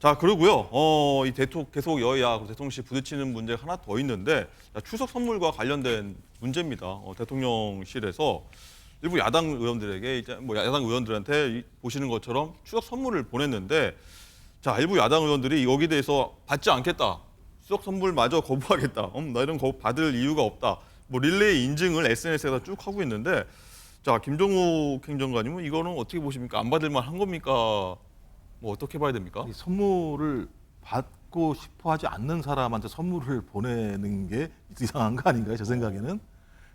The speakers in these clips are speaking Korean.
자, 그리고요. 이 계속 여야 대통령실 부딪히는 문제가 하나 더 있는데 추석 선물과 관련된 문제입니다. 대통령실에서 일부 야당 의원들에게 이제 뭐 야당 의원들한테 보시는 것처럼 추석 선물을 보냈는데 자, 일부 야당 의원들이 여기에 대해서 받지 않겠다. 추석 선물마저 거부하겠다. 나 이런 거 받을 이유가 없다. 뭐 릴레이 인증을 SNS에다 쭉 하고 있는데 자, 김종욱 행정관님은 이거는 어떻게 보십니까? 안 받을 만한 겁니까? 뭐 어떻게 봐야 됩니까? 이 선물을 받고 싶어 하지 않는 사람한테 선물을 보내는 게 이상한 거 아닌가요? 제 생각에는.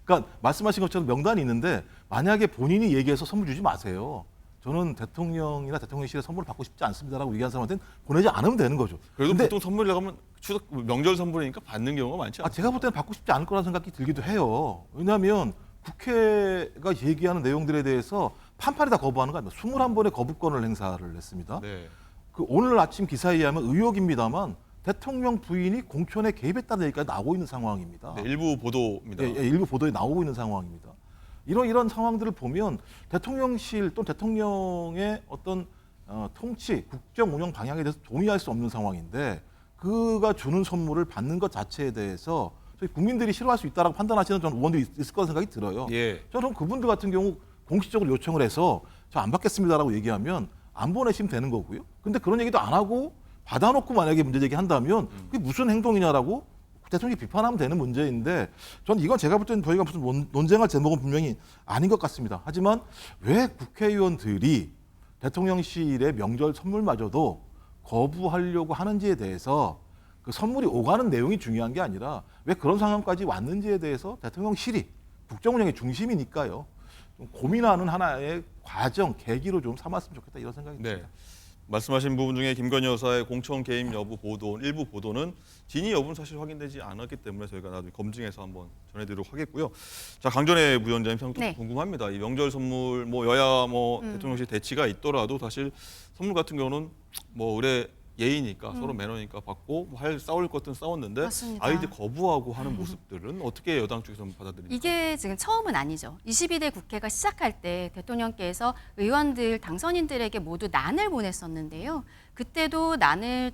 그러니까 말씀하신 것처럼 명단이 있는데 만약에 본인이 얘기해서 선물 주지 마세요. 저는 대통령이나 대통령실에 선물을 받고 싶지 않습니다라고 얘기한 사람한테는 보내지 않으면 되는 거죠. 그래도 근데 보통 선물 나가면 추석 명절 선물이니까 받는 경우가 많지 않아요? 제가 볼 때는 받고 싶지 않을 거라는 생각이 들기도 해요. 왜냐하면 국회가 얘기하는 내용들에 대해서 판판이 다 거부하는 거 아닙니까? 21번의 거부권을 행사를 했습니다. 네. 그 오늘 아침 기사에 의하면 의혹입니다만 대통령 부인이 공천에 개입했다는 얘기까지 나오고 있는 상황입니다. 네, 일부 보도입니다. 일부 보도에 나오고 있는 상황입니다. 이런 상황들을 보면 대통령실 또는 대통령의 어떤 통치, 국정 운영 방향에 대해서 동의할 수 없는 상황인데 그가 주는 선물을 받는 것 자체에 대해서 저희 국민들이 싫어할 수 있다라고 판단하시는 저는 의원들이 있을 거라는 생각이 들어요. 예. 저는 그분들 같은 경우 공식적으로 요청을 해서 저 안 받겠습니다라고 얘기하면 안 보내시면 되는 거고요. 근데 그런 얘기도 안 하고 받아놓고 만약에 문제 제기한다면 그게 무슨 행동이냐라고 대통령이 비판하면 되는 문제인데 저는 이건 제가 볼 때는 저희가 무슨 논쟁할 제목은 분명히 아닌 것 같습니다. 하지만 왜 국회의원들이 대통령실의 명절 선물마저도 거부하려고 하는지에 대해서 그 선물이 오가는 내용이 중요한 게 아니라 왜 그런 상황까지 왔는지에 대해서 대통령실이 국정 운영의 중심이니까요. 좀 고민하는 하나의 과정, 계기로 좀 삼았으면 좋겠다 이런 생각이 네. 듭니다. 말씀하신 부분 중에 김건희 여사의 공천 개입 여부 보도, 일부 보도는 진위 여부는 사실 확인되지 않았기 때문에 저희가 나중에 검증해서 한번 전해드리도록 하겠고요. 자, 강전애 부위원장님 상도 네. 궁금합니다. 이 명절 선물, 뭐 여야 대통령실 대치가 있더라도 사실 선물 같은 경우는 뭐 의례 예의니까 서로 매너니까 받고 뭐 싸울 것들은 싸웠는데 맞습니다. 아이들 거부하고 하는 모습들은 어떻게 여당 쪽에서 받아들입니까? 이게 지금 처음은 아니죠. 22대 국회가 시작할 때 대통령께서 의원들, 당선인들에게 모두 난을 보냈었는데요. 그때도 난을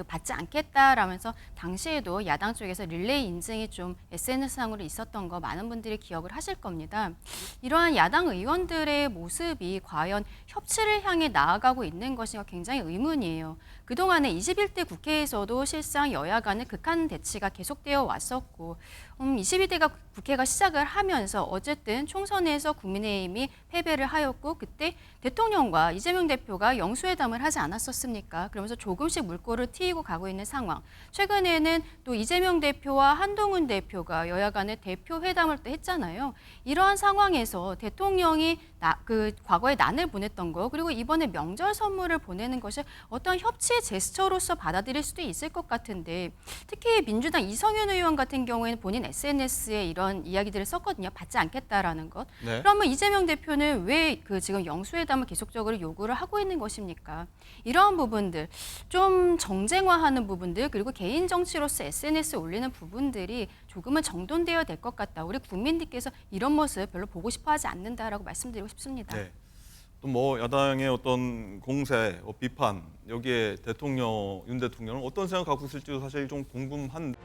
받지 않겠다라면서 당시에도 야당 쪽에서 릴레이 인증이 좀 SNS상으로 있었던 거 많은 분들이 기억을 하실 겁니다. 이러한 야당 의원들의 모습이 과연 협치를 향해 나아가고 있는 것인가 굉장히 의문이에요. 그동안에 21대 국회에서도 실상 여야 간의 극한 대치가 계속되어 왔었고 22대가 국회가 시작을 하면서 어쨌든 총선에서 국민의힘이 패배를 하였고 그때 대통령과 이재명 대표가 영수회담을 하지 않았었습니까? 그러면서 조금씩 물꼬를 트이고 가고 있는 상황. 최근에는 또 이재명 대표와 한동훈 대표가 여야 간의 대표 회담을 또 했잖아요. 이러한 상황에서 대통령이 과거에 난을 보냈던 거 그리고 이번에 명절 선물을 보내는 것이 어떤 협치의 제스처로서 받아들일 수도 있을 것 같은데 특히 민주당 이성윤 의원 같은 경우에는 본인 SNS에 이런 이야기들을 썼거든요. 받지 않겠다라는 것. 네. 그러면 이재명 대표는 왜 지금 영수회담을 계속적으로 요구를 하고 있는 것입니까? 이러한 부분들, 좀 정쟁화하는 부분들 그리고 개인 정치로서 SNS에 올리는 부분들이 조금은 정돈되어야 될 것 같다. 우리 국민들께서 이런 모습 별로 보고 싶어하지 않는다라고 말씀드리고 싶습니다. 네. 또 뭐 야당의 어떤 공세, 비판 여기에 윤 대통령은 어떤 생각 갖고 있을지도 사실 좀 궁금한데.